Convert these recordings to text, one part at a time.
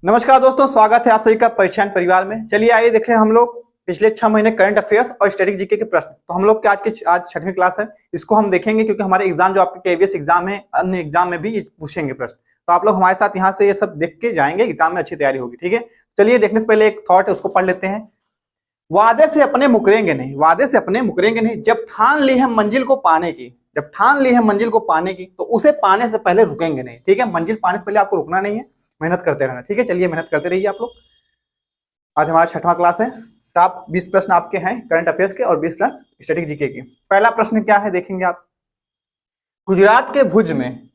नमस्कार दोस्तों, स्वागत है आप सभी का परीक्षण परिवार में। चलिए आइए देखें हम लोग पिछले 6 महीने करंट अफेयर्स और स्टैटिक जीके के प्रश्न। तो हम लोग के आज 6वीं क्लास है, इसको हम देखेंगे क्योंकि हमारे एग्जाम जो आपके केवीएस एग्जाम है, अन्य एग्जाम में भी पूछेंगे प्रश्न। तो आप लोग हमारे साथ यहाँ से ये सब देख के जाएंगे, एग्जाम में अच्छी तैयारी होगी। ठीक है, चलिए देखने से पहले एक थॉट है उसको पढ़ लेते हैं। वादे से अपने मुकरेंगे नहीं, वादे से अपने मुकरेंगे नहीं। जब ठान ली है मंजिल को पाने की, जब ठान ली है मंजिल को पाने की, तो उसे पाने से पहले रुकेंगे नहीं। ठीक है, मंजिल पाने से पहले आपको रुकना नहीं है, मेहनत करते रहना। ठीक है, चलिए मेहनत करते रहिए आप लोग। आज हमारा 6वां क्लास है। टॉप 20 प्रश्न आपके हैं करंट अफेयर्स के और 20 प्रश्न स्टैटिक जीके के। पहला प्रश्न क्या है देखेंगे आप। गुजरात के भुज में,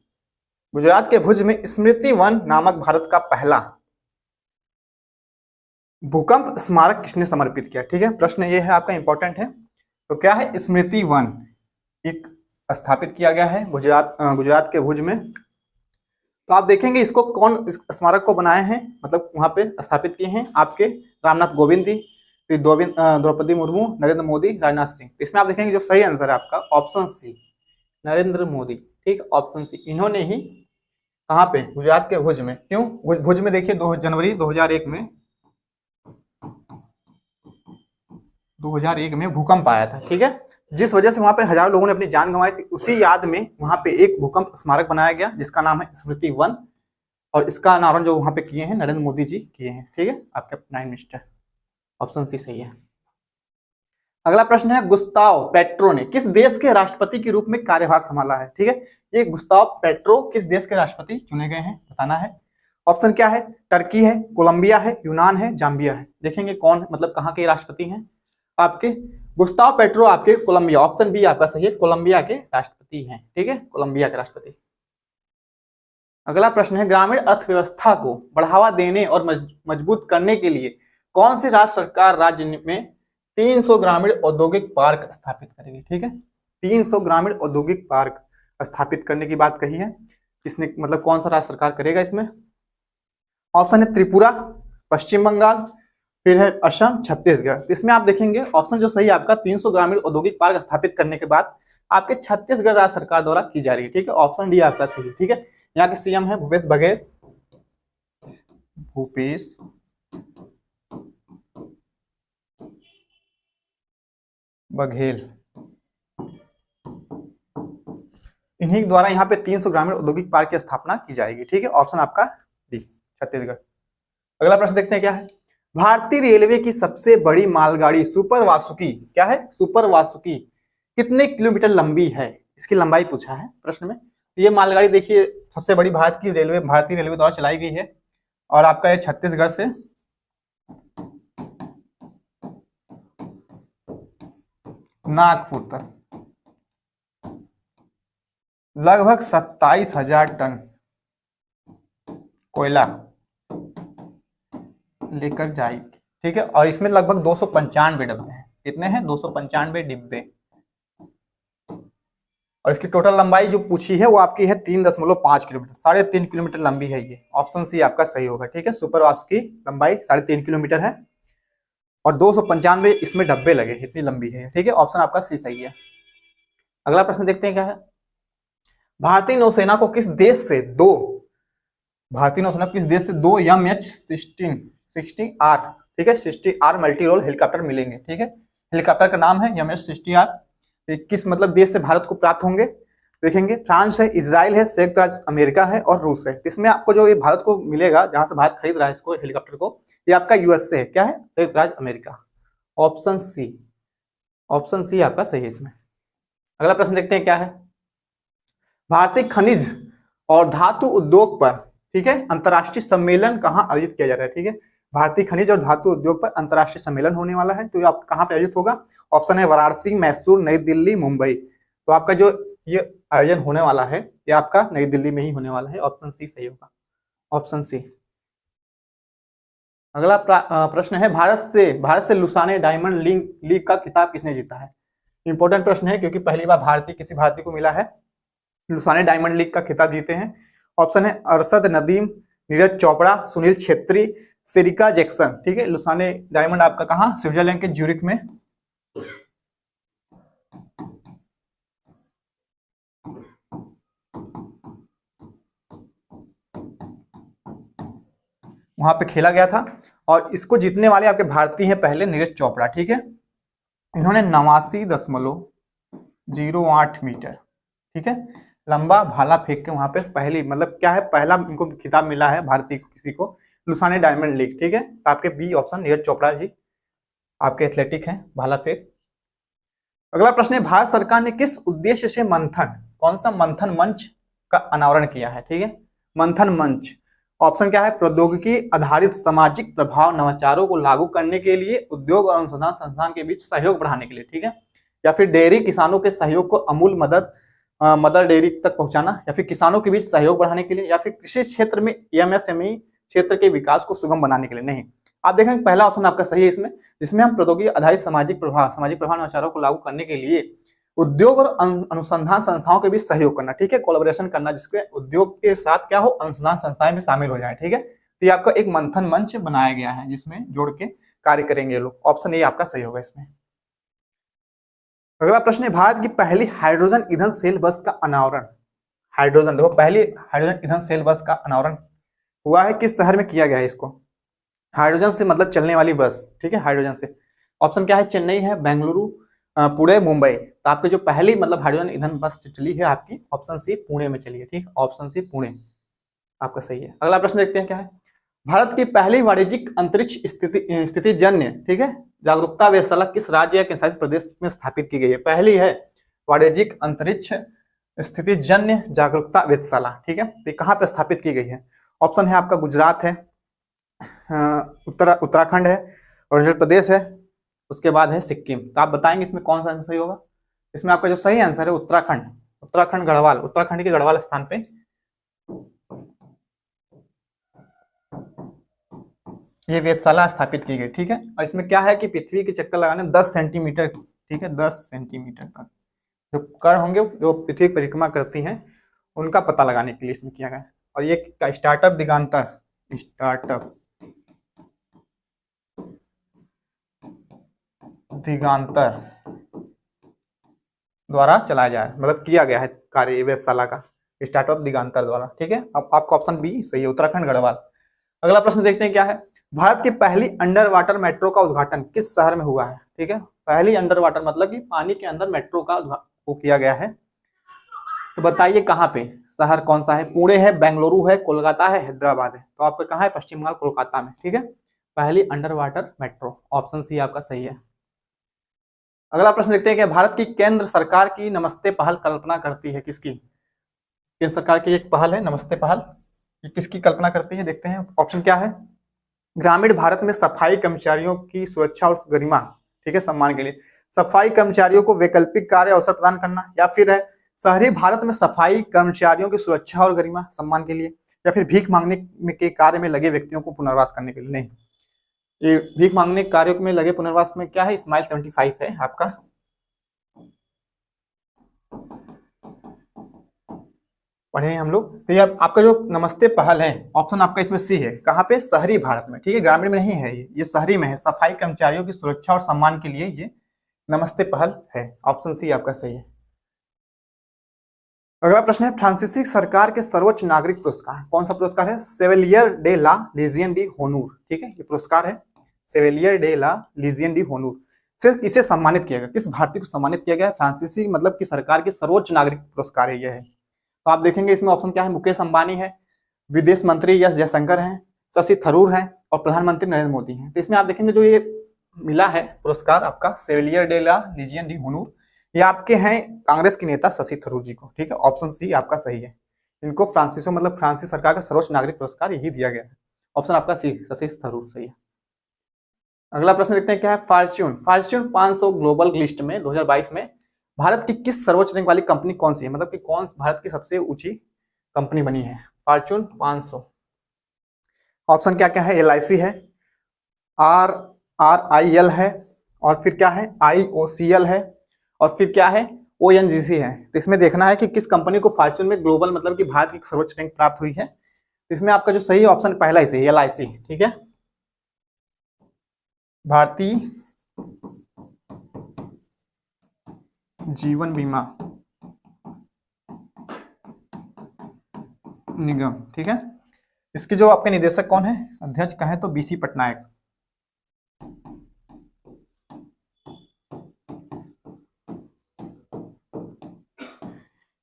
गुजरात के भुज में स्मृति वन नामक भारत का पहला भूकंप स्मारक किसने समर्पित किया। ठीक है, प्रश्न ये है आपका, इंपॉर्टेंट है। तो क्या है, स्मृति वन एक स्थापित किया गया है गुजरात के भुज में। तो आप देखेंगे इसको कौन, इस स्मारक को बनाए हैं, मतलब वहां पे स्थापित किए हैं आपके रामनाथ कोविंद जी, फिर द्रौपदी मुर्मू, नरेंद्र मोदी, राजनाथ सिंह। इसमें आप देखेंगे जो सही आंसर है आपका ऑप्शन सी, नरेंद्र मोदी। ठीक, ऑप्शन सी, इन्होंने ही कहाँ पे, गुजरात के भुज में। क्यों भुज में, देखिए 2 जनवरी 2001 में 2001 में भूकंप आया था। ठीक है, जिस वजह से वहां पे हजारों लोगों ने अपनी जान गंवाई थी, उसी याद में वहां पे एक भूकंप स्मारक बनाया गया जिसका नाम है स्मृति वन। और इसका अनावरण जो वहां पे किए हैं नरेंद्र मोदी जी किए हैं। ठीक है, आपके प्राइम मिनिस्टर। ऑप्शन सी सही है। अगला प्रश्न है, गुस्ताव पेट्रो ने किस देश के राष्ट्रपति के रूप में कार्यभार संभाला है। ठीक है, ये गुस्ताव पेट्रो किस देश के राष्ट्रपति चुने गए हैं, बताना है। ऑप्शन क्या है, टर्की है, कोलंबिया है, यूनान है, जाम्बिया है। देखेंगे कौन, मतलब कहाँ के राष्ट्रपति हैं आपके। गुस्ताव पेट्रो आपके कोलंबिया, ऑप्शन बी आपका सही है, कोलंबिया के राष्ट्रपति हैं। ठीक है, कोलंबिया के राष्ट्रपति। अगला प्रश्न है, ग्रामीण अर्थव्यवस्था को बढ़ावा देने और मजबूत करने के लिए कौन सी राज्य सरकार राज्य में 300 ग्रामीण औद्योगिक पार्क स्थापित करेगी। ठीक है, 300 ग्रामीण औद्योगिक पार्क स्थापित करने की बात कही है। किसने, मतलब कौन सा राज्य सरकार करेगा इसमें। ऑप्शन है त्रिपुरा, पश्चिम बंगाल, फिर है असम, छत्तीसगढ़। इसमें आप देखेंगे ऑप्शन जो सही है आपका, 300 ग्रामीण औद्योगिक पार्क स्थापित करने के बाद आपके छत्तीसगढ़ राज्य सरकार द्वारा की जा रही है। ठीक है, ऑप्शन डी आपका सही है। ठीक है, यहाँ के सीएम है भूपेश बघेल, भूपेश बघेल। इन्हीं द्वारा यहाँ पे 300 ग्रामीण औद्योगिक पार्क की स्थापना की जाएगी। ठीक है, ऑप्शन आपका डी, छत्तीसगढ़। अगला प्रश्न देखते हैं क्या है। भारतीय रेलवे की सबसे बड़ी मालगाड़ी सुपर वासुकी, क्या है, सुपर वासुकी कितने किलोमीटर लंबी है, इसकी लंबाई पूछा है प्रश्न में। ये मालगाड़ी देखिए सबसे बड़ी भारतीय रेलवे द्वारा चलाई गई है और आपका ये छत्तीसगढ़ से नागपुर तक लगभग 27,000 टन कोयला लेकर जाएगी। ठीक है, और इसमें लगभग 295 डब्बे हैं। कितने हैं, 295 डिब्बे। और इसकी टोटल लंबाई जो पूछी है वो आपकी है 3.5 किलोमीटर, 3.5 किलोमीटर लंबी है ये। ऑप्शन सी आपका सही होगा। ठीक है, सुपर वासुकी की लंबाई 3.5 किलोमीटर है और 295 इसमें डब्बे लगे, इतनी लंबी है। ठीक है, ऑप्शन आपका सी सही है। अगला प्रश्न देखते हैं क्या है। भारतीय नौसेना को किस देश से दो MH-16R, ठीक है, 60R मल्टी रोल हेलीकॉप्टर मिलेंगे। ठीक है, हेलीकॉप्टर का नाम है MH-60R। किस मतलब देश से भारत को प्राप्त होंगे, देखेंगे फ्रांस है, इजराइल है, संयुक्त राज्य अमेरिका है और रूस है। इसमें आपको जो ये भारत को मिलेगा, जहां से भारत खरीद रहा है इसको हेलीकॉप्टर को, ये आपका यूएस से है। क्या है, संयुक्त राज्य America. Option C, option C आपका सही है इसमें। अगला प्रश्न देखते हैं क्या है। भारतीय खनिज और धातु उद्योग पर, ठीक है, अंतर्राष्ट्रीय सम्मेलन कहाँ आयोजित किया जा रहा है। ठीक है, भारतीय खनिज और धातु उद्योग पर अंतर्राष्ट्रीय सम्मेलन होने वाला है। तो ये आप कहाँ पे आयोजित होगा। ऑप्शन है वाराणसी, मैसूर, नई दिल्ली, मुंबई। तो आपका जो ये आयोजन होने वाला है ये आपका नई दिल्ली में ही होने वाला है। ऑप्शन सी सही होगा, ऑप्शन सी। अगला प्रश्न है, भारत से लुसाने डायमंड लीग का खिताब किसने जीता है। इंपॉर्टेंट प्रश्न है क्योंकि पहली बार किसी भारतीय को मिला है, लुसाने डायमंड लीग का खिताब जीते हैं। ऑप्शन है अरशद नदीम, नीरज चोपड़ा, सुनील छेत्री, सेरिका जैक्सन। ठीक है, लुसाने डायमंड आपका कहाँ, स्विट्जरलैंड के ज्यूरिक में। वहां पे खेला गया था। और इसको जीतने वाले आपके भारतीय हैं पहले नीरज चोपड़ा, ठीक है। इन्होंने 89.08 मीटर, ठीक है, लंबा भाला फेंक के वहां पे पहली मतलब क्या है, पहला इनको खिताब मिला है भारतीय को, किसी को, लुसाने डायमंड लीग, ठीक है। तो आपके बी ऑप्शन नीरज चोपड़ा जी आपके एथलेटिक हैं भाला फेंक। अगला प्रश्न है, भारत सरकार ने किस उद्देश्य से मंथन, कौन सा मंथन मंच का अनावरण किया है, ठीक है। मंथन मंच, ऑप्शन क्या है, प्रौद्योगिकी आधारित सामाजिक प्रभाव नवाचारों को लागू करने के लिए, उद्योग और अनुसंधान संस्थान के बीच सहयोग बढ़ाने के लिए, ठीक है, या फिर डेयरी किसानों के सहयोग को अमूल मदर डेयरी तक पहुंचाना, या फिर किसानों के बीच सहयोग बढ़ाने के लिए, या फिर कृषि क्षेत्र में एमएसएमई क्षेत्र के विकास को सुगम बनाने के लिए। नहीं, आप देखेंगे पहला ऑप्शन आपका सही है इसमें, जिसमें हम प्रौद्योगिकी आधारित सामाजिक प्रभाव नवाचारों को लागू करने के लिए उद्योग और अनुसंधान संस्थाओं के बीच सहयोग करना, ठीक है, कोलैबोरेशन करना, जिसके उद्योग के साथ क्या हो, अनुसंधान संस्थाएं भी शामिल हो जाए, ठीक है। तो ये आपका एक मंथन मंच बनाया गया है जिसमें जोड़ के कार्य करेंगे लोग। ऑप्शन ए आपका सही होगा इसमें। अगला प्रश्न है, भारत की पहली हाइड्रोजन ईंधन सेल बस का अनावरण, हाइड्रोजन, देखो पहली हाइड्रोजन ईंधन सेल बस का अनावरण हुआ है किस शहर में किया गया है इसको, हाइड्रोजन से मतलब चलने वाली बस, ठीक है, हाइड्रोजन से। ऑप्शन क्या है, चेन्नई है, बेंगलुरु, पुणे, मुंबई। तो आपके जो पहली मतलब हाइड्रोजन ईंधन बस चली है आपकी, ऑप्शन सी पुणे में चली है, ठीक, ऑप्शन सी पुणे आपका सही है। अगला प्रश्न देखते हैं क्या है, भारत की पहली वाणिज्यिक अंतरिक्ष स्थिति जन्य, ठीक है, जागरूकता वेधशाला किस राज्य या केंद्रशासित प्रदेश में स्थापित की गई है, पहली है वाणिज्यिक अंतरिक्ष स्थिति जन्य जागरूकता वेधशाला, ठीक है, तो कहाँ पे स्थापित की गई है। ऑप्शन है आपका गुजरात है, उत्तराखंड है, अरुणाचल प्रदेश है, उसके बाद है सिक्किम। तो आप बताएंगे इसमें कौन सा आंसर सही होगा। इसमें आपका जो सही आंसर है उत्तराखंड, उत्तराखंड गढ़वाल, उत्तराखंड के गढ़वाल स्थान पे ये वेधशाला स्थापित की गई, ठीक है। और इसमें क्या है कि पृथ्वी के चक्कर लगाने 10 सेंटीमीटर, ठीक है, 10 सेंटीमीटर तक जो कण होंगे जो पृथ्वी परिक्रमा करती हैं उनका पता लगाने के लिए इसमें किया गया है। और ये स्टार्टअप दिगांतर द्वारा चलाया जाए, मतलब किया गया है कार्य वेधशाला का, स्टार्टअप दिगांतर द्वारा, ठीक है। अब आपका ऑप्शन बी सही है, उत्तराखंड गढ़वाल। अगला प्रश्न देखते हैं क्या है, भारत की पहली अंडर वाटर मेट्रो का उद्घाटन किस शहर में हुआ है, ठीक है। पहली अंडर वाटर मतलब कि पानी के अंदर मेट्रो का वो किया गया है, तो बताइए कहाँ पे, शहर कौन सा है, पुणे है, बेंगलुरु है, कोलकाता है, हैदराबाद है। तो आपका कहाँ है, पश्चिम बंगाल कोलकाता में, ठीक है, पहली under water metro, option C आपका सही है। अगला प्रश्न देखते हैं कि भारत की केंद्र सरकार की नमस्ते पहल कल्पना करती है किसकी, केंद्र सरकार की एक पहल है नमस्ते पहल, ये किसकी कल्पना करती है, देखते हैं ऑप्शन क्या है, ग्रामीण भारत में सफाई कर्मचारियों की सुरक्षा और गरिमा, ठीक है, सम्मान के लिए सफाई कर्मचारियों को वैकल्पिक कार्य अवसर प्रदान करना, या फिर है शहरी भारत में सफाई कर्मचारियों की सुरक्षा और गरिमा सम्मान के लिए, या फिर भीख मांगने के कार्य में लगे व्यक्तियों को पुनर्वास करने के लिए। नहीं, ये भीख मांगने कार्यों में लगे पुनर्वास में क्या है, स्माइल 75 है आपका। पढ़े हम लोग, तो ये आपका जो नमस्ते पहल है ऑप्शन आपका इसमें सी है, कहाँ पे, शहरी भारत में, ठीक है, ग्रामीण में नहीं है, ये शहरी में है, सफाई कर्मचारियों की सुरक्षा और सम्मान के लिए ये नमस्ते पहल है, ऑप्शन सी आपका सही है। अगला प्रश्न है, फ्रांसीसी सरकार के सर्वोच्च नागरिक पुरस्कार कौन सा पुरस्कार है, सेवेलियर डे ला लीजियन डी होनूर, ठीक है, ये पुरस्कार है सेवेलियर डे ला लीजियन डी होनूर, सिर्फ इसे सम्मानित किया गया, किस भारतीय को सम्मानित किया गया, फ्रांसीसी मतलब की सरकार के सर्वोच्च नागरिक पुरस्कार है यह है। तो आप देखेंगे इसमें ऑप्शन क्या है, मुकेश अंबानी है, विदेश मंत्री एस जयशंकर हैं, शशि थरूर हैं, और प्रधानमंत्री नरेंद्र मोदी हैं। तो इसमें आप देखेंगे जो ये मिला है पुरस्कार आपका सेवेलियर डे ला लीजियन डी होनूर, ये आपके हैं कांग्रेस के नेता शशि थरूर जी को, ठीक है, ऑप्शन सी आपका सही है। इनको फ्रांसीसो मतलब फ्रांसीस सरकार का सर्वोच्च नागरिक पुरस्कार यही दिया गया है, ऑप्शन आपका सी शशि थरूर सही है। अगला प्रश्न देखते हैं क्या है, फॉर्च्यून 500 ग्लोबल लिस्ट में 2022 में भारत की किस सर्वोच्च रैंक वाली कंपनी कौन सी है, मतलब कि कौन भारत की सबसे ऊंची कंपनी बनी है फॉर्च्यून 500। ऑप्शन क्या क्या है, LIC है, RRIL है, और फिर क्या है IOCL है, और फिर क्या है ONGC है। तो इसमें देखना है कि किस कंपनी को फॉर्च्यून में ग्लोबल मतलब कि भारत की सर्वोच्च रैंक प्राप्त हुई है। इसमें आपका जो सही ऑप्शन पहला ही सही है, LIC, ठीक है, भारतीय जीवन बीमा निगम, ठीक है, इसके जो आपके निदेशक कौन है, अध्यक्ष कहें तो बीसी पटनायक।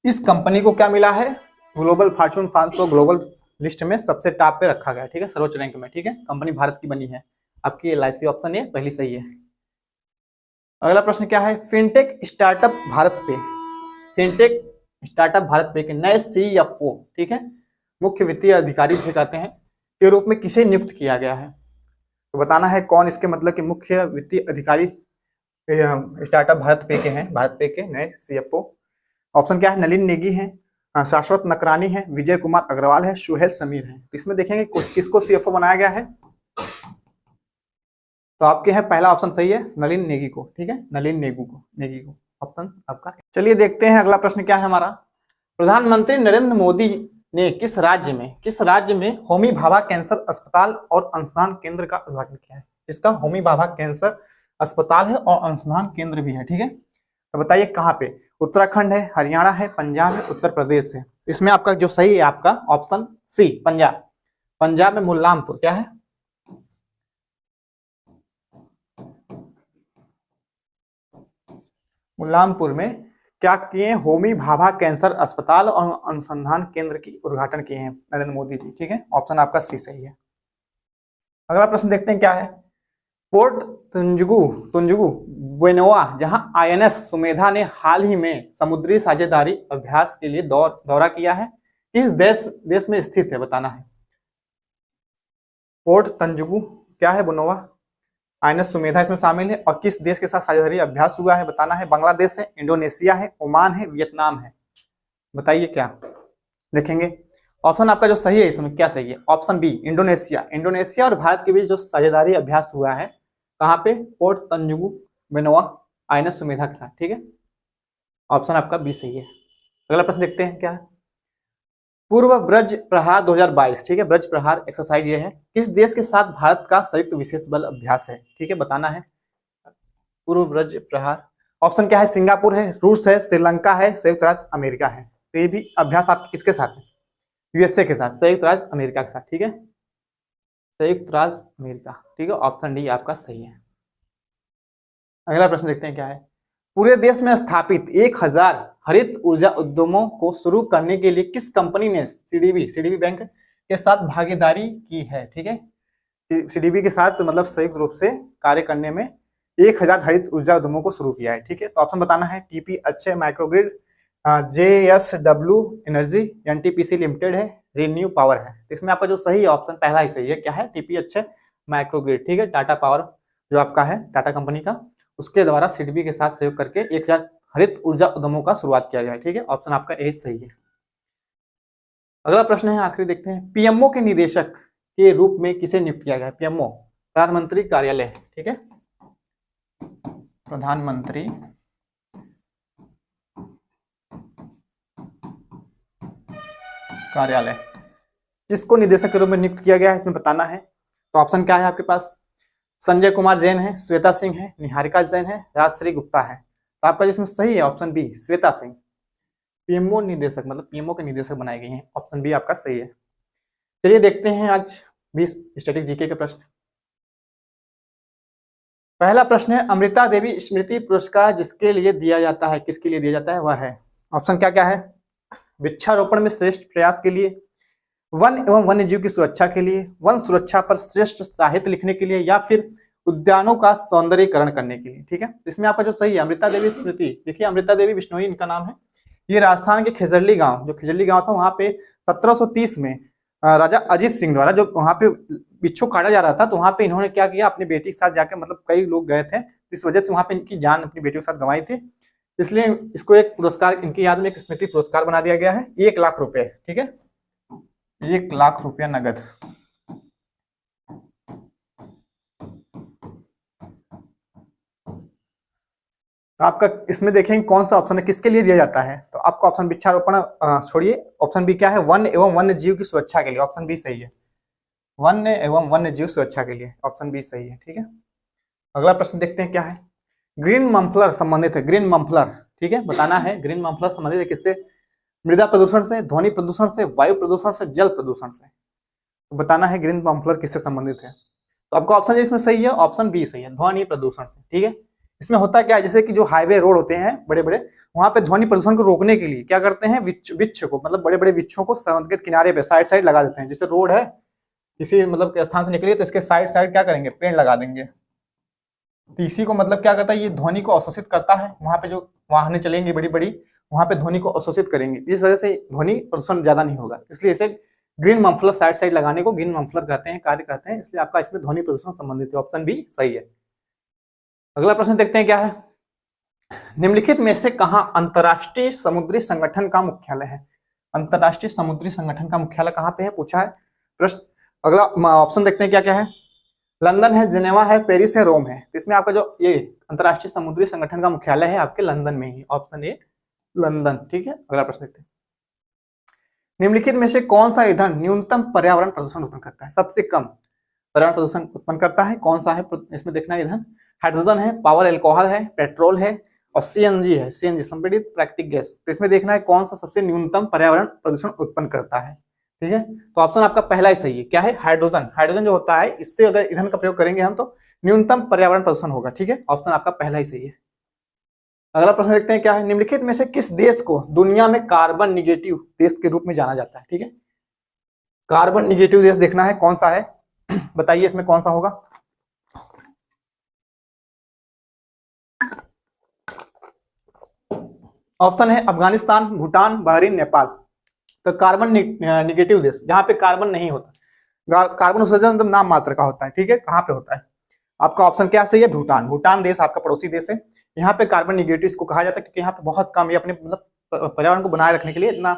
इस कंपनी को क्या मिला है, ग्लोबल फॉर्च्यून 500 ग्लोबल लिस्ट में सबसे टॉप पे रखा गया, ठीक है, सर्वोच्च रैंक में, ठीक है। कंपनी भारत की बनी है। आपकी LIC ऑप्शन ए पहली सही है। अगला प्रश्न क्या है, फिनटेक स्टार्टअप भारत पे, फिनटेक स्टार्टअप भारत पे के नए CFO, ठीक है, मुख्य वित्तीय अधिकारी जिसे कहते हैं, के रूप में किसे नियुक्त किया गया है। तो बताना है कौन इसके मतलब कि मुख्य वित्तीय अधिकारी स्टार्टअप भारत पे के हैं, भारत पे के नए CFO। ऑप्शन क्या है, नलिन नेगी है, शाश्वत नकरानी है, विजय कुमार अग्रवाल है, सुहेल समीर है। तो इसमें देखेंगे किसको CFO बनाया गया है, तो आपके है पहला ऑप्शन सही है, नलिन नेगी को, ठीक है, नलिन नेगी को ऑप्शन आपका। चलिए देखते हैं अगला प्रश्न क्या है हमारा, प्रधानमंत्री नरेंद्र मोदी ने किस राज्य में होमी भाभा कैंसर अस्पताल और अनुसंधान केंद्र का उद्घाटन किया है। इसका होमी भाभा कैंसर अस्पताल है और अनुसंधान केंद्र भी है, ठीक है। तो बताइए कहाँ पे, उत्तराखंड है, हरियाणा है, पंजाब है, उत्तर प्रदेश है। इसमें आपका जो सही है आपका ऑप्शन सी, पंजाब। पंजाब में मुल्लानपुर क्या है, मुल्लानपुर में क्या किए, होमी भाभा कैंसर अस्पताल और अनुसंधान केंद्र की उद्घाटन किए हैं नरेंद्र मोदी जी, ठीक है। ऑप्शन आपका सी सही है। अगला प्रश्न देखते हैं क्या है, पोर्ट तुंजगु बेनोआ जहां INS सुमेधा ने हाल ही में समुद्री साझेदारी अभ्यास के लिए दौरा किया है, किस देश में स्थित है, बताना है। पोर्ट तंजुगु क्या है, बेनोआ, INS सुमेधा इसमें शामिल है और किस देश के साथ साझेदारी अभ्यास हुआ है, बताना है। बांग्लादेश है, इंडोनेशिया है, ओमान है, वियतनाम है। बताइए क्या देखेंगे, ऑप्शन आपका जो सही है इसमें क्या सही है, ऑप्शन बी, इंडोनेशिया और भारत के बीच जो साझेदारी अभ्यास हुआ है कहाँ पे, पोर्ट तंजुगु बेनोआ INS सुमेधा के साथ, ठीक है। ऑप्शन आपका बी सही है। अगला प्रश्न देखते हैं क्या है, पूर्व ब्रज प्रहार 2022, ठीक है, ब्रज प्रहार एक्सरसाइज ये है, किस देश के साथ भारत का संयुक्त विशेष बल अभ्यास है, ठीक है, बताना है। पूर्व ब्रज प्रहार, ऑप्शन क्या है, सिंगापुर है, रूस है, श्रीलंका है, संयुक्त राष्ट्र अमेरिका है। तो ये भी अभ्यास आपके किसके साथ है, USA के साथ, संयुक्त राज्य अमेरिका के साथ, ठीक है, संयुक्त राज्य अमेरिका, ठीक है। ऑप्शन डी आपका सही है। अगला प्रश्न देखते हैं क्या है, पूरे देश में स्थापित 1000 हरित ऊर्जा उद्यमों को शुरू करने के लिए किस कंपनी ने CDB बैंक के साथ भागीदारी की है, ठीक है। CDB के साथ मतलब संयुक्त रूप से कार्य करने में 1000 हरित ऊर्जा उद्यमों को शुरू किया है, ठीक है। तो ऑप्शन बताना है, TP अच्छे microgrid, JSW energy, NTPC limited है, रिन्यू पावर है। इसमें आपका जो सही है ऑप्शन पहला ही सही है, क्या है, TP अच्छे माइक्रोग्रिड, ठीक है, टाटा पावर जो आपका है टाटा कंपनी का, उसके द्वारा CDB के साथ सहयोग करके 1000 हरित ऊर्जा उद्यमों का शुरुआत किया गया है, ठीक है। ऑप्शन आपका ए सही है। अगला प्रश्न है आखिरी देखते हैं, PMO के निदेशक के रूप में किसे नियुक्त किया गया है, PMO प्रधानमंत्री कार्यालय, ठीक है, प्रधानमंत्री कार्यालय, किसको निदेशक के रूप में नियुक्त किया गया है, इसमें बताना है। तो ऑप्शन क्या है आपके पास, संजय कुमार जैन है, श्वेता सिंह है, निहारिका जैन है, राजश्री गुप्ता है। तो आपका जिसमें सही है option B, Shweta Singh. PMO निदेशक मतलब PMO के निदेशक बनाए गए हैं, ऑप्शन बी आपका सही है। चलिए देखते हैं आज 20 स्टैटिक जीके के प्रश्न। पहला प्रश्न है, अमृता देवी स्मृति पुरस्कार जिसके लिए दिया जाता है, किसके लिए दिया जाता है, वह है। ऑप्शन क्या क्या है, वृक्षारोपण में श्रेष्ठ प्रयास के लिए, वन एवं वन्य जीव की सुरक्षा के लिए, वन सुरक्षा पर श्रेष्ठ साहित्य लिखने के लिए, या फिर उद्यानों का सौंदर्यीकरण करने के लिए, ठीक है। इसमें आपका जो सही है, अमृता देवी स्मृति, देखिए अमृता देवी बिश्नोई इनका नाम है। ये राजस्थान के खिजरली गांव, जो खिजरली गांव था वहां पे 1730 में राजा अजीत सिंह द्वारा जो वहां पे बिच्छू काटा जा रहा था, तो वहां पे इन्होंने क्या किया, अपनी बेटी के साथ जाकर, मतलब कई लोग गए थे, इस वजह से वहां पे इनकी जान अपनी बेटियों के साथ गंवाई थी, इसलिए इसको एक पुरस्कार इनकी याद में एक स्मृति पुरस्कार बना दिया गया है। 1 लाख रुपए, ठीक है, 1 लाख रुपया नगद। तो आपका इसमें देखेंगे कौन सा ऑप्शन है, किसके लिए दिया जाता है। तो आपका ऑप्शन वृक्षारोपण छोड़िए, ऑप्शन बी क्या है, वन एवं वन्य जीव की सुरक्षा के लिए, ऑप्शन बी सही है, वन एवं वन्य जीव सुरक्षा के लिए, ऑप्शन बी सही है, ठीक है। अगला प्रश्न देखते हैं क्या है, ग्रीन मफलर संबंधित है, ग्रीन मफलर, ठीक है, बताना है ग्रीन मफलर संबंधित है किससे, मृदा प्रदूषण से, ध्वनि प्रदूषण से, वायु प्रदूषण से, जल प्रदूषण से। तो बताना है ग्रीन मफलर किससे संबंधित है। तो आपका ऑप्शन इसमें सही है, ऑप्शन बी सही है, ध्वनि प्रदूषण से। ठीक है, इसमें होता क्या है, जैसे कि जो हाईवे रोड होते हैं बड़े बड़े, वहां पे ध्वनि प्रदूषण को रोकने के लिए क्या करते हैं, वृक्ष को, मतलब बड़े बड़े वृक्षों को सड़क के किनारे पे साइड साइड लगा देते हैं। जैसे रोड है किसी मतलब स्थान से निकली तो इसके साइड साइड क्या करेंगे, पेड़ लगा देंगे। तो इसी को मतलब क्या करता है, ये ध्वनि को अवशोषित करता है। वहां पे जो वाहनें चलेंगी बड़ी बड़ी, वहां पे ध्वनि को अवशोषित करेंगे, इस वजह से ध्वनि प्रदूषण ज्यादा नहीं होगा। इसलिए इसे ग्रीन मफलर साइड साइड लगाने को ग्रीन मफलर कहते हैं, कार्य कहते हैं। इसलिए आपका इसमें ध्वनि प्रदूषण संबंधित है, ऑप्शन बी सही है। अगला प्रश्न देखते हैं क्या है, निम्नलिखित में से कहां अंतरराष्ट्रीय समुद्री संगठन का मुख्यालय है। अंतरराष्ट्रीय समुद्री संगठन का मुख्यालय कहां पे है, पूछा है प्रश्न। अगला ऑप्शन देखते हैं क्या क्या है, लंदन है, जिनेवा है, पेरिस है, रोम है। तो इसमें आपका जो ये अंतरराष्ट्रीय समुद्री संगठन का मुख्यालय है आपके लंदन में ही, ऑप्शन ए लंदन। ठीक है, अगला प्रश्न देखते हैं, निम्नलिखित में से कौन सा ईंधन न्यूनतम पर्यावरण प्रदूषण उत्पन्न करता है, सबसे कम पर्यावरण प्रदूषण उत्पन्न करता है, कौन सा है इसमें देखना है ईंधन। हाइड्रोजन है, पावर एल्कोहल है, पेट्रोल है और सीएनजी है, सीएनजी संपीड़ित प्राकृतिक गैस। तो इसमें देखना है कौन सा सबसे न्यूनतम पर्यावरण प्रदूषण उत्पन्न करता है। ठीक है, तो ऑप्शन आपका पहला ही सही है, क्या है, हाइड्रोजन। हाइड्रोजन जो होता है, इससे अगर ईंधन का प्रयोग करेंगे हम तो न्यूनतम पर्यावरण प्रदूषण होगा। ठीक है, ऑप्शन आपका पहला ही सही है। अगला प्रश्न देखते हैं क्या है, निम्नलिखित में से किस देश को दुनिया में कार्बन निगेटिव देश के रूप में जाना जाता है। ठीक है, कार्बन निगेटिव देश देखना है कौन सा है, बताइए इसमें कौन सा होगा। ऑप्शन है अफगानिस्तान, भूटान, बहरीन, नेपाल। तो कार्बन निगेटिव देश जहां पे कार्बन नहीं होता, कार्बन उत्सर्जन तो नाम मात्र का होता है। ठीक है, कहां पे होता है, आपका ऑप्शन क्या सही है, भूटान। भूटान देश आपका पड़ोसी देश है, यहाँ पे कार्बन निगेटिव इसको कहा जाता है क्योंकि यहाँ पे बहुत कम, ये अपने मतलब पर्यावरण को बनाए रखने के लिए इतना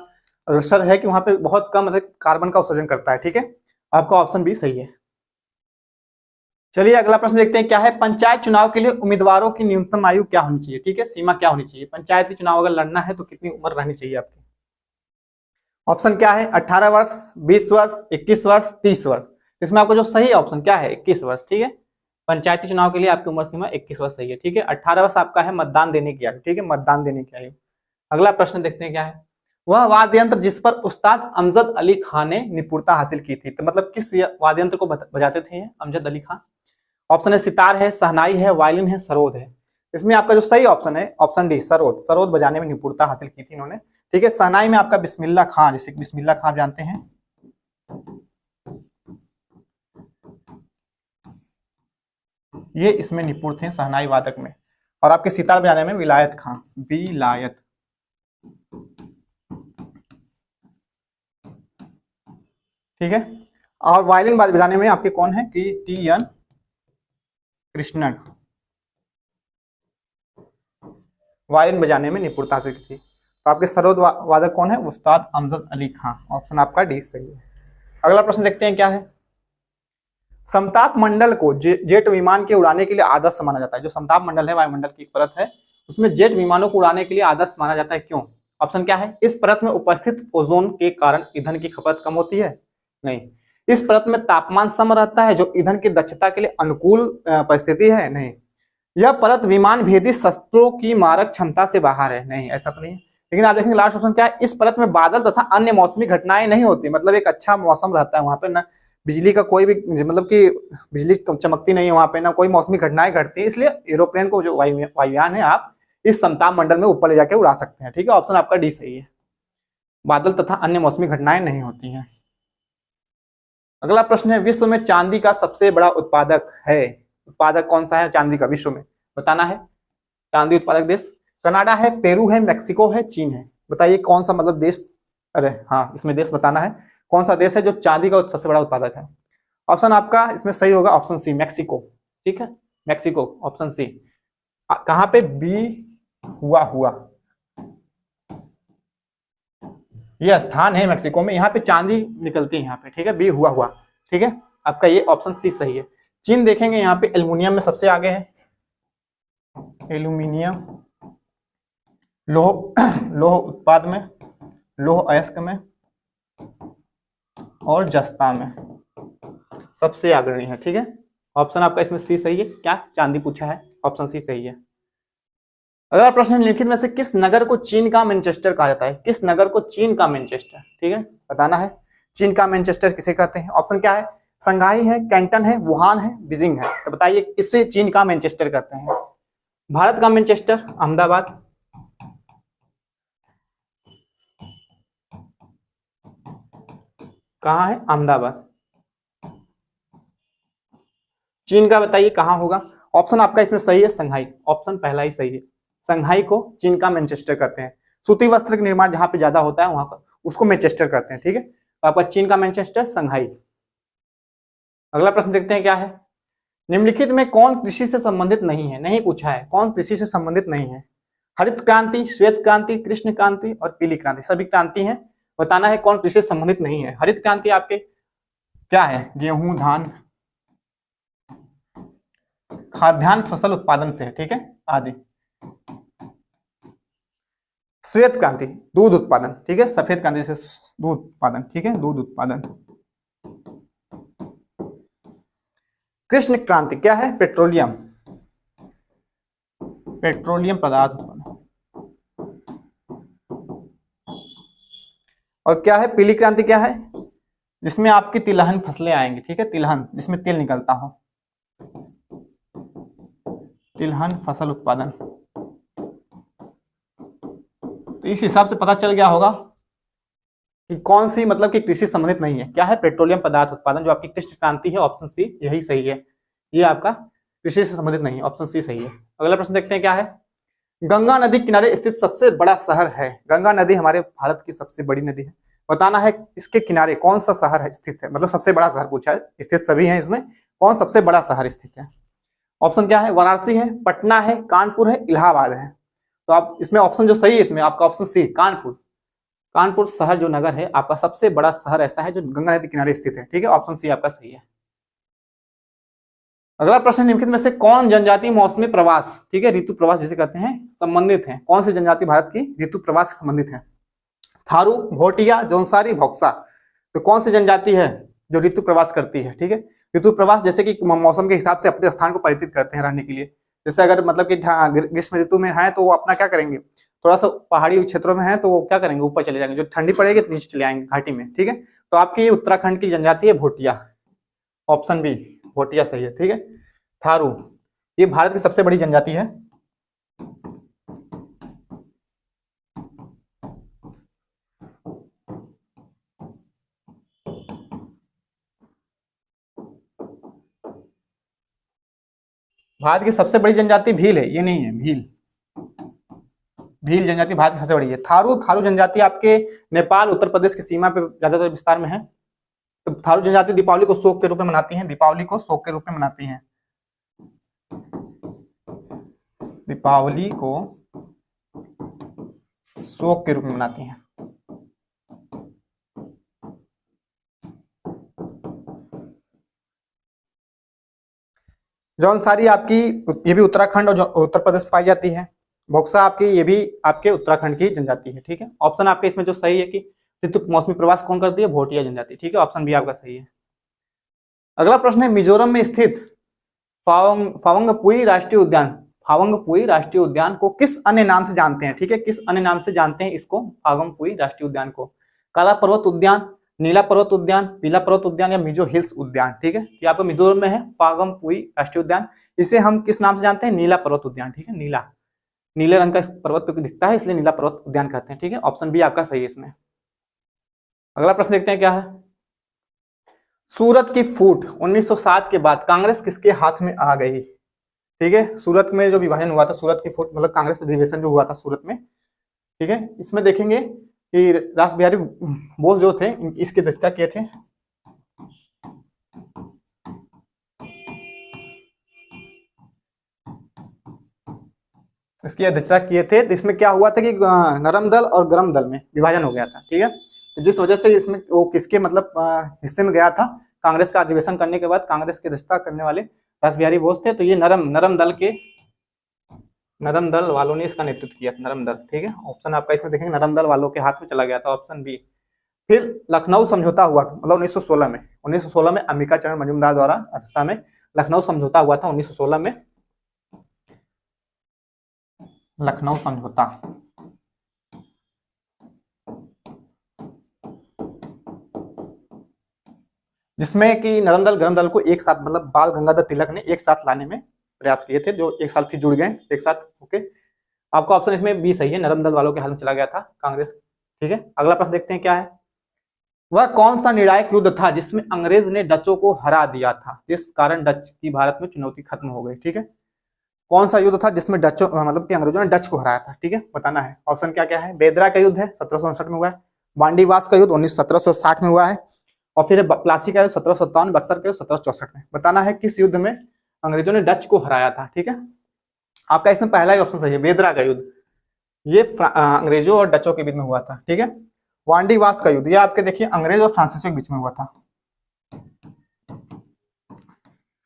अवसर है कि वहां पे बहुत कम मतलब कार्बन का उत्सर्जन करता है। ठीक है, आपका ऑप्शन भी सही है। चलिए अगला प्रश्न देखते हैं क्या है, पंचायत चुनाव के लिए उम्मीदवारों की न्यूनतम आयु क्या होनी चाहिए। ठीक है, सीमा क्या होनी चाहिए, पंचायती चुनाव अगर लड़ना है तो कितनी उम्र रहनी चाहिए आपकी। ऑप्शन क्या है, 18 वर्ष, 20 वर्ष, 21 वर्ष, 30 वर्ष। इसमें आपका जो सही ऑप्शन क्या है, 21 वर्ष। ठीक है, पंचायती चुनाव के लिए आपकी उम्र सीमा 21 वर्ष सही है। ठीक है, 18 वर्ष आपका है मतदान देने की आयु। ठीक है, मतदान देने की आयु। अगला प्रश्न देखते हैं क्या है, वह वाद्य यंत्र जिस पर उस्ताद अमजद अली खान ने निपुणता हासिल की थी। तो मतलब किस वाद्य यंत्र को बजाते थे अमजद अली खान। ऑप्शन है सितार है, शहनाई है, वायलिन है, सरोद है। इसमें आपका जो सही ऑप्शन है ऑप्शन डी सरोद। सरोद बजाने में निपुणता हासिल की थी इन्होंने। ठीक है, शहनाई में आपका बिस्मिल्लाह खां, जैसे बिस्मिल्लाह खां जानते हैं, ये इसमें निपुण थे शहनाई वादक में। और आपके सितार बजाने में विलायत खां, विलायत। ठीक है, और वायलिन बजाने में आपके कौन है कि टी एन कृष्णन, वायलिन बजाने में निपुणता हासिल की थी। तो आपके सरोद वादक कौन है, उस्ताद अमजद अली खां। ऑप्शन आपका डी सही है। अगला प्रश्न देखते हैं क्या है, समताप मंडल को जेट विमान के उड़ाने के लिए आदर्श माना जाता है। जो समताप मंडल है, वायुमंडल की एक परत है, उसमें जेट विमानों को उड़ाने के लिए आदर्श माना जाता है, क्यों। ऑप्शन क्या है, इस परत में उपस्थित ओजोन के कारण ईंधन की खपत कम होती है, नहीं। इस परत में तापमान सम रहता है जो ईंधन की दक्षता के लिए अनुकूल परिस्थिति है, नहीं। यह परत विमान भेदी शस्त्रों की मारक क्षमता से बाहर है, नहीं, ऐसा तो नहीं। लेकिन आप देखेंगे लास्ट ऑप्शन क्या है, इस परत में बादल तथा अन्य मौसमी घटनाएं नहीं होती, मतलब एक अच्छा मौसम रहता है वहां पे, ना बिजली का कोई भी मतलब कि बिजली चमकती नहीं है वहां पे, ना कोई मौसमी घटनाएं घटती है। इसलिए एरोप्लेन को जो वायुयान है आप इस समताप मंडल में ऊपर ले जाके उड़ा सकते हैं। ठीक है, ऑप्शन आपका डी सही है, बादल तथा अन्य मौसमी घटनाएं नहीं होती हैं। अगला प्रश्न है, विश्व में चांदी का सबसे बड़ा उत्पादक है, उत्पादक कौन सा है चांदी का विश्व में, बताना है। चांदी उत्पादक देश कनाडा है, पेरू है, मैक्सिको है, चीन है। बताइए कौन सा मतलब देश, अरे हाँ इसमें देश बताना है, कौन सा देश है जो चांदी का सबसे बड़ा उत्पादक है। ऑप्शन आपका इसमें सही होगा ऑप्शन सी, मैक्सिको। ठीक है, मैक्सिको, ऑप्शन सी। कहां पे, बी हुआ ये स्थान है मैक्सिको में, यहाँ पे चांदी निकलती है यहाँ पे। ठीक है, बी हुआ। ठीक है, आपका ये ऑप्शन सी सही है। चीन देखेंगे यहाँ पे एल्युमिनियम में सबसे आगे है, एल्युमिनियम लोह उत्पाद में, लोह अयस्क में और जस्ता में सबसे अग्रणी है। ठीक है, ऑप्शन आपका इसमें सी सही है। क्या चांदी पूछा है, ऑप्शन सी सही है। अगला प्रश्न है, निम्नलिखित में से किस नगर को चीन का मैनचेस्टर कहा जाता है। किस नगर को चीन का मैनचेस्टर, ठीक है, बताना है। चीन का मैनचेस्टर किसे कहते हैं? ऑप्शन क्या है? संघाई है, कैंटन है, वुहान है, बीजिंग है। तो बताइए किससे चीन का मैनचेस्टर कहते हैं? भारत का मैनचेस्टर अहमदाबाद, कहाँ है? अहमदाबाद। चीन का बताइए कहाँ होगा? ऑप्शन आपका इसमें सही है, संघाई। ऑप्शन पहला ही सही है, संघाई को चीन का मैनचेस्टर कहते हैं। सूती वस्त्र का निर्माण जहां पे ज्यादा होता है वहां पर उसको मैनचेस्टर कहते हैं, ठीक है। तो आपका चीन का मैनचेस्टर, संघाई। अगला प्रश्न देखते हैं क्या है। निम्नलिखित में कौन कृषि से संबंधित नहीं है? नहीं पूछा है, कौन कृषि से संबंधित नहीं है? हरित क्रांति, श्वेत क्रांति, कृष्ण क्रांति और पीली क्रांति, सभी क्रांति हैं। बताना है कौन कृषि से संबंधित नहीं है। हरित क्रांति आपके क्या है? गेहूं, धान, खाद्यान्न फसल उत्पादन से है, ठीक है, आदि। श्वेत क्रांति दूध उत्पादन, ठीक है। सफेद क्रांति से दूध उत्पादन, ठीक है, दूध उत्पादन। कृष्ण क्रांति क्या है? पेट्रोलियम, पेट्रोलियम पदार्थ उत्पादन। और क्या है? पीली क्रांति क्या है? जिसमें आपकी तिलहन फसलें आएंगी, ठीक है, तिलहन जिसमें तिल निकलता हो, तिलहन फसल उत्पादन। तो इस हिसाब से पता चल गया होगा कि कौन सी मतलब कि कृषि संबंधित नहीं है। क्या है? पेट्रोलियम पदार्थ उत्पादन, जो आपकी कृषि क्रांति है, ऑप्शन सी यही सही है। ये आपका कृषि से संबंधित नहीं है, ऑप्शन सी सही है। अगला प्रश्न देखते हैं क्या है। गंगा नदी किनारे स्थित सबसे बड़ा शहर है। गंगा नदी हमारे भारत की सबसे बड़ी नदी है। बताना है इसके किनारे कौन सा शहर है स्थित है, मतलब सबसे बड़ा शहर पूछा है, स्थित सभी है इसमें, कौन सबसे बड़ा शहर स्थित है? ऑप्शन क्या है? वाराणसी है, पटना है, कानपुर है, इलाहाबाद है। तो आप इसमें ऑप्शन जो सही है इसमें आपका ऑप्शन सी, कानपुर। कानपुर शहर जो नगर है आपका सबसे बड़ा शहर ऐसा है जो गंगा नदी किनारे स्थित है, ठीक है, ऑप्शन सी आपका सही है। अगला प्रश्न, निम्नलिखित में से कौन जनजाति मौसमी प्रवास, ठीक है, ऋतु प्रवास जिसे कहते हैं, संबंधित है? कौन सी जनजाति भारत की ऋतु प्रवास से संबंधित है? थारू, भोटिया, जौनसारी, भोक्सा। तो कौन सी जनजाति है जो ऋतु प्रवास करती है? ठीक है, ऋतु प्रवास जैसे कि मौसम के हिसाब से अपने स्थान को परिवर्तित करते हैं रहने के लिए। जैसे अगर मतलब कि ग्रीष्म ऋतु में है तो वो अपना क्या करेंगे, थोड़ा सा पहाड़ी क्षेत्रों में है तो वो क्या करेंगे, ऊपर चले जाएंगे, जो ठंडी पड़ेगी तो नीचे चले आएंगे घाटी में, ठीक है। तो आपकी उत्तराखंड की जनजाति है भोटिया, ऑप्शन बी भोटिया सही है, ठीक है। थारू ये भारत की सबसे बड़ी जनजाति है। भारत की सबसे बड़ी जनजाति भील है, ये नहीं है, भील, भील जनजाति भारत की सबसे बड़ी है। थारू, थारू जनजाति आपके नेपाल उत्तर प्रदेश की सीमा पे ज्यादातर विस्तार में है। तो थारू जनजाति दीपावली को शोक के रूप में मनाती हैं, दीपावली को शोक के रूप में मनाती हैं, दीपावली को शोक के रूप में मनाती हैं। जौनसारी आपकी ये भी उत्तराखंड और उत्तर प्रदेश पाई जाती है। भोक्सा आपकी ये भी आपके उत्तराखंड की जनजाति है, ठीक है। ऑप्शन आपके इसमें जो सही है कि ऋतु मौसमी प्रवास कौन करती है, भोटिया जनजाति, ठीक है, ऑप्शन बी आपका सही है। अगला प्रश्न है, मिजोरम में स्थित फावंगपुई राष्ट्रीय उद्यान, फावंगपुई राष्ट्रीय उद्यान को किस अन्य नाम से जानते हैं? ठीक है, किस अन्य नाम से जानते हैं इसको, फावंगपुई राष्ट्रीय उद्यान को? काला पर्वत उद्यान, नीला पर्वत उद्यान, पीला पर्वत उद्यान या मिजो हिल्स उद्यान, ठीक है। ये आपको मिजोरम में है फावंगपुई राष्ट्रीय उद्यान। इसे हम किस नाम से जानते हैं? नीला पर्वत उद्यान, ठीक है, नीला, नीले रंग का पर्वत पे दिखता है इसलिए नीला पर्वत उद्यान कहते हैं, ठीक है, ऑप्शन बी आपका सही है इसमें। अगला प्रश्न देखते हैं क्या है। सूरत की फूट 1907 के बाद कांग्रेस किसके हाथ में आ गई? ठीक है, सूरत में जो विभाजन हुआ था, सूरत की फूट मतलब कांग्रेस अधिवेशन जो हुआ था सूरत में, ठीक है, इसमें देखेंगे कि रास बिहारी बोस जो थे इसकी अध्यक्षता किए थे। इसकी अध्यक्षता किए थे। तो इसमें क्या हुआ था कि नरम दल और गरम दल में विभाजन हो गया था, ठीक है। तो जिस वजह से इसमें वो किसके मतलब हिस्से में गया था, कांग्रेस का अधिवेशन करने के बाद कांग्रेस की अध्यक्षता करने वाले रास बिहारी बोस थे। तो ये नरम दल वालों ने इसका नेतृत्व किया, नरम दल, ठीक है, ऑप्शन आपका इसमें देखेंगे नरम दल वालों के हाथ में चला गया था, ऑप्शन बी। फिर लखनऊ समझौता हुआ मतलब 1916 में अंबिका चरण मजूमदार द्वारा अध्यक्षता में लखनऊ समझौता हुआ था 1916 में, लखनऊ समझौता। जिसमें कि नरम दल गरम दल को एक साथ, मतलब बाल गंगाधर तिलक ने एक साथ लाने में प्रयास किए थे, जो एक साथ फिर जुड़ गए एक साथ। ओके, आपका ऑप्शन इसमें बी सही है, नरम दल वालों के हाथ में चला गया था कांग्रेस। ठीक है, अगला प्रश्न देखते हैं क्या है। वह कौन सा निर्णायक युद्ध था जिसमें अंग्रेज ने डचों को हरा दिया था, जिस कारण डच की भारत में चुनौती खत्म हो गई। ठीक है, कौन सा युद्ध था जिसमें डचों, मतलब कि अंग्रेजों ने डच को हराया था। ठीक है, बताना है। ऑप्शन क्या क्या है। बेदरा का युद्ध है 1759 में हुआ है, बांडीवास का युद्ध 1760 में हुआ है, और फिर प्लासी का युद्ध 1757, बक्सर का युद्ध 1764 में। बताना है किस युद्ध में अंग्रेजों ने डच को हराया था। ठीक है, आपका इसमें पहला ही ऑप्शन सही है, बेदरा का युद्ध। ये अंग्रेजों और डचों के बीच में हुआ था। ठीक है, वांडीवास का युद्ध, ये आपके देखिए अंग्रेज और फ्रांसीसियों के बीच में हुआ था,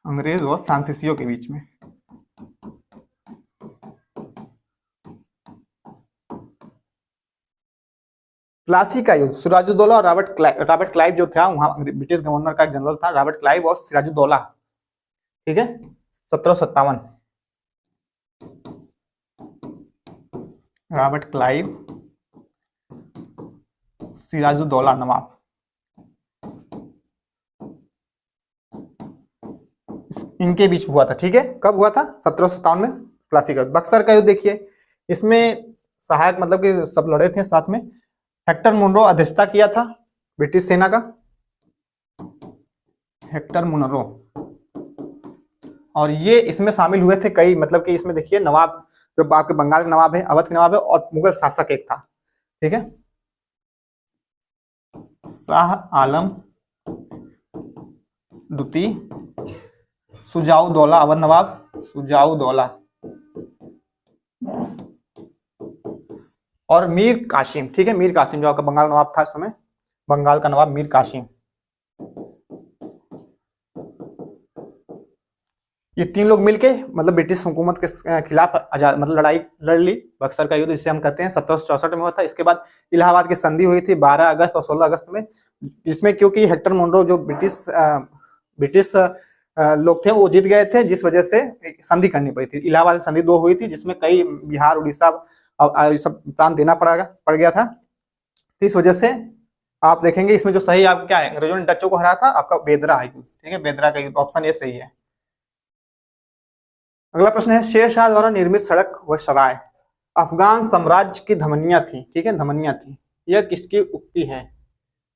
अंग्रेज और फ्रांसीसियों के बीच में। प्लासी का युद्ध, सिराजुद्दौला और रॉबर्ट क्लाइव जो था, वहां ब्रिटिश गवर्नर का जनरल था रॉबर्ट क्लाइव और सिराजुद्दौला। ठीक है, 1757, रॉबर्ट क्लाइव, सिराजुद्दौला नवाब, इनके बीच हुआ था। ठीक है, कब हुआ था। 1757 में प्लासी का। बक्सर का युद्ध देखिए, इसमें सहायक मतलब कि सब लड़े थे साथ में। हेक्टर मुनरो अध्यक्षता किया था ब्रिटिश सेना का, हेक्टर मुनरो, और ये इसमें शामिल हुए थे कई, मतलब कि इसमें देखिए नवाब, जो आपके बंगाल के नवाब है, अवध के नवाब है, और मुगल शासक एक था। ठीक है, शाह आलम द्वितीय, सुजाउद्दौला अवध नवाब, सुजाउद्दौला, और मीर कासिम। ठीक है, मीर कासिम जो आपका बंगाल नवाब था उस समय, बंगाल का नवाब मीर कासिम। ये तीन लोग मिलके मतलब ब्रिटिश हुकूमत के खिलाफ आजाद मतलब लड़ाई लड़ ली। बक्सर का युद्ध जिसे हम कहते हैं 1764 में हुआ था। इसके बाद इलाहाबाद की संधि हुई थी 12 अगस्त और 16 अगस्त में, जिसमें क्योंकि हेक्टर मुनरो जो ब्रिटिश लोग थे वो जीत गए थे, जिस वजह से संधि करनी पड़ी थी। इलाहाबाद संधि 2 हुई थी, जिसमें कई बिहार उड़ीसा सब प्रांत देना पड़ गया था। इस वजह से आप देखेंगे इसमें जो सही आप क्या है, अंग्रेजों ने डचों को हराया था, आपका बेदरा है। ठीक है, बेदरा का युद्ध, ऑप्शन ए सही है। अगला प्रश्न है, शेर शाह द्वारा निर्मित सड़क व सराय अफगान साम्राज्य की धमनियां थी। ठीक है, धमनियां थी, यह किसकी उक्ति है।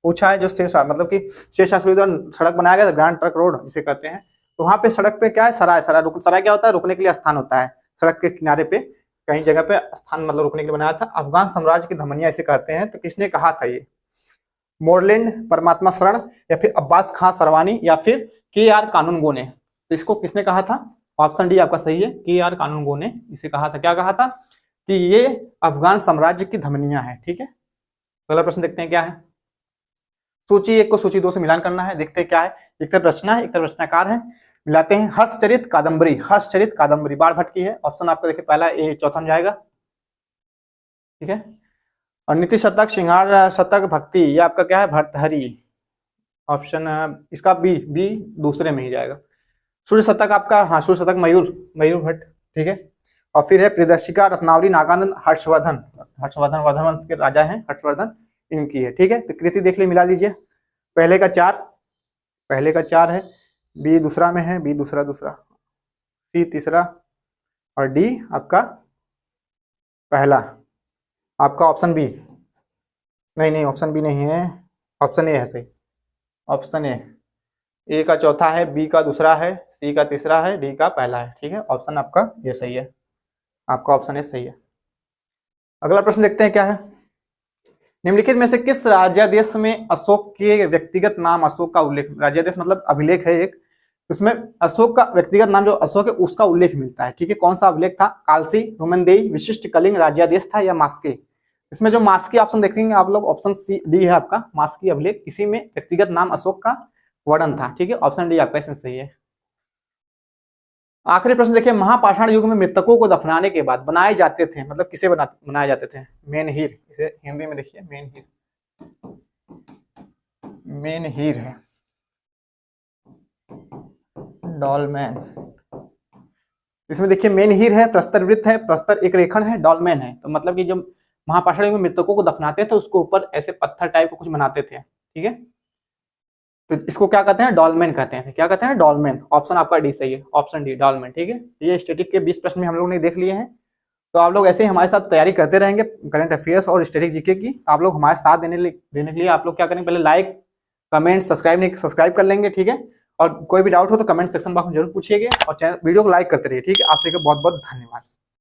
पूछा है जो शेर शाह, मतलब कि शेर शाह सूरी द्वारा सड़क बनाया गया, ग्रैंड ट्रंक रोड जिसे कहते हैं। तो वहां पे सड़क पे क्या है, सराय। सराय क्या होता है, रुकने के लिए स्थान होता है। सड़क के किनारे पे कहीं जगह पे स्थान मतलब रुकने के लिए बनाया था। अफगान साम्राज्य की धमनियां इसे कहते हैं। तो किसने कहा था ये, मोरलैंड, परमात्मा शरण, या फिर अब्बास खां सरवानी, या फिर KR कानूनगो ने। तो इसको किसने कहा था। ऑप्शन डी आपका सही है, KR कानूनगो ने इसे कहा था। क्या कहा था कि ये अफगान साम्राज्य की धमनियां हैं। ठीक है, अगला प्रश्न देखते हैं क्या है। सूची 1 को सूची 2 से मिलान करना है। देखते हैं क्या है, एक तरफ रचना है, एक तरफ रचनाकार है। मिलाते हैं। हर्षचरित कादम्बरी, हर्षचरित कादम्बरी बाणभट्ट की है। ऑप्शन आपका देखिए पहला ए, चौथा में जाएगा। ठीक है, और नीति शतक, श्रृंगार शतक, भक्ति, ये आपका क्या है, भर्तहरि। ऑप्शन इसका बी दूसरे में ही जाएगा। सूर्य शतक आपका, हाँ सूर्य शतक मयूर भट्ट। ठीक है, और फिर है प्रियदर्शिका, रत्नावली, नागानंद, हर्षवर्धन वर्धन वंश के राजा हैं हर्षवर्धन, इनकी है। ठीक है, तो कृति देख ले, मिला लीजिए। पहले का 4 है, बी दूसरा में है, बी दूसरा, सी तीसरा, और डी आपका पहला। आपका ऑप्शन बी नहीं, ऑप्शन बी नहीं है, ऑप्शन ए है सही। ऑप्शन ए का चौथा है, बी का दूसरा है, सी का तीसरा है, डी का पहला है। ठीक है, ऑप्शन आपका ये सही है, आपका ऑप्शन ए सही है। अगला प्रश्न देखते हैं क्या है। निम्नलिखित में से किस राज्यादेश में अशोक के व्यक्तिगत नाम, अशोक का उल्लेख, राज्यादेश मतलब अभिलेख है एक, उसमें अशोक का व्यक्तिगत नाम जो अशोक है उसका उल्लेख मिलता है। ठीक है, कौन सा अभिलेख था, कालसी, रोमनदेही, विशिष्ट कलिंग राज्यादेश था, या मास्के। इसमें जो मास्की ऑप्शन देखेंगे आप लोग, ऑप्शन सी डी है आपका, मास्की अभिलेख, इसी में व्यक्तिगत नाम अशोक का वर्णन था। ठीक है, ऑप्शन डी आपका इसमें सही है। आखिरी प्रश्न देखिए, महापाषाण युग में मृतकों को दफनाने के बाद बनाए जाते थे, मतलब किसे बनाए जाते थे, मेनहीर, इसे हिंदी में देखिए मेनहीर है, डॉलमैन। इसमें देखिए मेनहीर है, प्रस्तर वृत्त है, प्रस्तर एक रेखन है, डॉलमैन है। तो मतलब कि जब महापाषाण युग में मृतकों को दफनाते थे उसको ऊपर ऐसे पत्थर टाइप का कुछ बनाते थे। ठीक है, तो इसको क्या कहते हैं, डॉलमेन कहते हैं। क्या कहते हैं, डॉलमेन। ऑप्शन आपका डी सही है, ऑप्शन डी डॉलमेन। ठीक है, ये स्टैटिक के 20 प्रश्न में हम लोग ने देख लिए हैं। तो आप लोग ऐसे ही हमारे साथ तैयारी करते रहेंगे करंट अफेयर्स और स्टैटिक जीके की। आप लोग हमारे साथ देने के लिए आप लोग क्या करेंगे, पहले लाइक कमेंट सब्सक्राइब कर लेंगे। ठीक है, और कोई भी डाउट हो तो कमेंट सेक्शन बॉक्स में जरूर पूछिएगा और वीडियो को लाइक करते रहिए। ठीक है, आप सभी का बहुत बहुत धन्यवाद।